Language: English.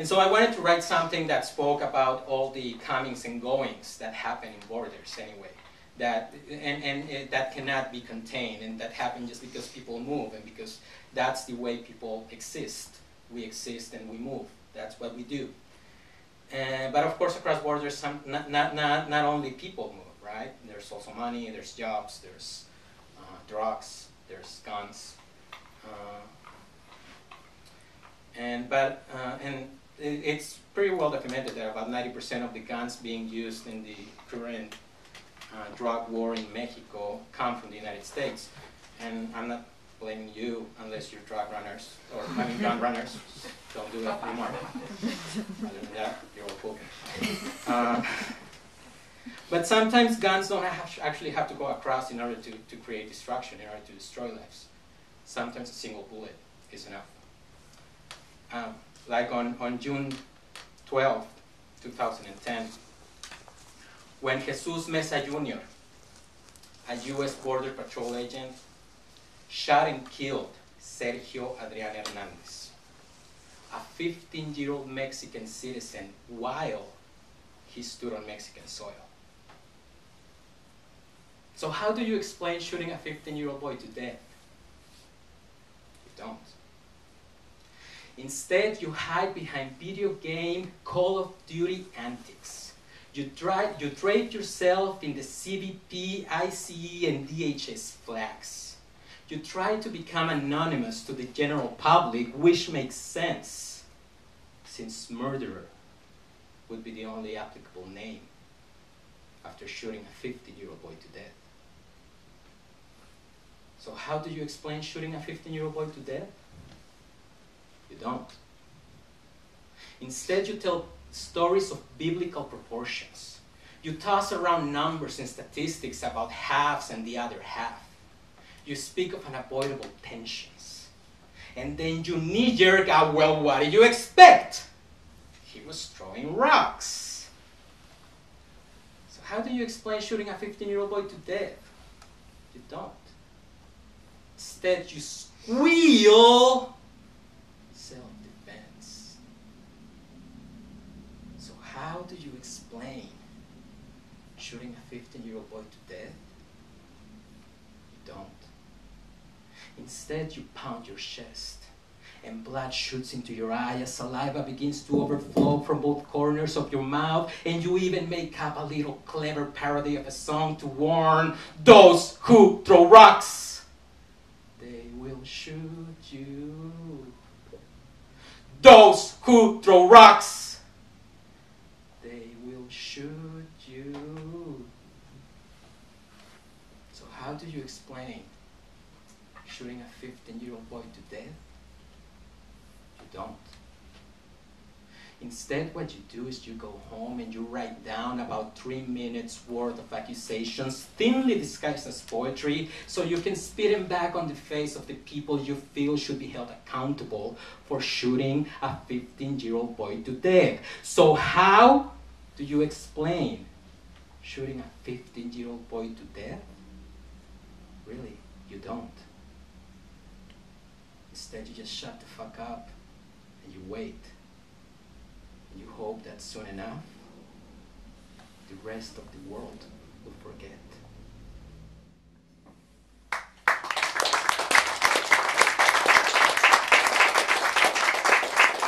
And so I wanted to write something that spoke about all the comings and goings that happen in borders anyway, that, and that cannot be contained, and that happen just because people move, and because that's the way people exist. We exist and we move. That's what we do. But of course, across borders, not only people move, right? There's also money, there's jobs, there's drugs, there's guns. And it's pretty well documented that about 90% of the guns being used in the current drug war in Mexico come from the United States. And I'm not blaming you unless you're drug runners, or I mean gun runners. Don't do it anymore. Other than that, you're all cool. But sometimes guns don't actually have to go across in order to create destruction, in order to destroy lives. Sometimes a single bullet is enough. Like on June 12, 2010, when Jesus Mesa Jr., a U.S. Border Patrol agent, shot and killed Sergio Adrián Hernández, a 15-year-old Mexican citizen, while he stood on Mexican soil. So how do you explain shooting a 15-year-old boy to death? You don't. Instead, you hide behind video game Call of Duty antics. You drape yourself in the CBP, ICE, and DHS flags. You try to become anonymous to the general public, which makes sense, since murderer would be the only applicable name after shooting a 15-year-old boy to death. So how do you explain shooting a 15-year-old boy to death? You don't. Instead, you tell stories of biblical proportions. You toss around numbers and statistics about halves and the other half. You speak of unavoidable tensions. And then you knee-jerk out, well, what did you expect? He was throwing rocks. So how do you explain shooting a 15-year-old boy to death? You don't. Instead, you squeal self-defense. So how do you explain shooting a 15-year-old boy to death? You don't. Instead, you pound your chest, and blood shoots into your eye as saliva begins to overflow from both corners of your mouth, and you even make up a little clever parody of a song to warn those who throw rocks. They will shoot you. Those who throw rocks, they will shoot you. So how do you explain shooting a 15-year-old boy to death? You don't. Instead, what you do is you go home and you write down about 3 minutes worth of accusations, thinly disguised as poetry, so you can spit them back on the face of the people you feel should be held accountable for shooting a 15-year-old boy to death. So how do you explain shooting a 15-year-old boy to death? Really, you don't. Instead, you just shut the fuck up and you wait. And you hope that soon enough, the rest of the world will forget.